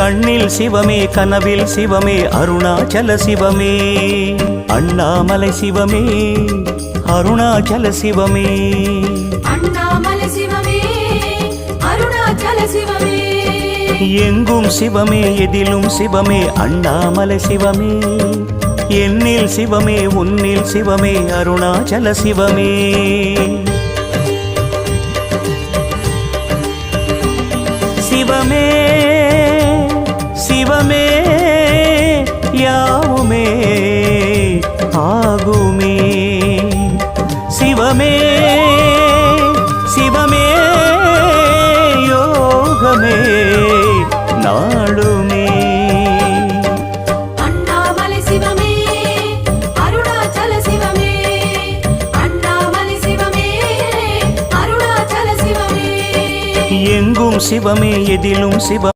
கண்ணில் சிவமே கனவில் சிவமே அருணாச்சல சிவமே அண்ணாமலை சிவமே அருணாச்சல சிவமே அண்ணாமலை சிவமே அருணாச்சல சிவமே எங்கும் சிவமே எதிலும் சிவமே அண்ணாமலை சிவமே என்னில் சிவமே உன்னில் சிவமே அருணாச்சல சிவமே சிவமே சிவமே யாவுமே ஆகுமே சிவமே சிவமே யோகமே நாளுமே அண்ணாமலை சிவமே அருணாச்சல சிவமே அண்ணாமலை சிவமே அருணாச்சல சிவமே எங்கும் சிவமே எதிலும் சிவ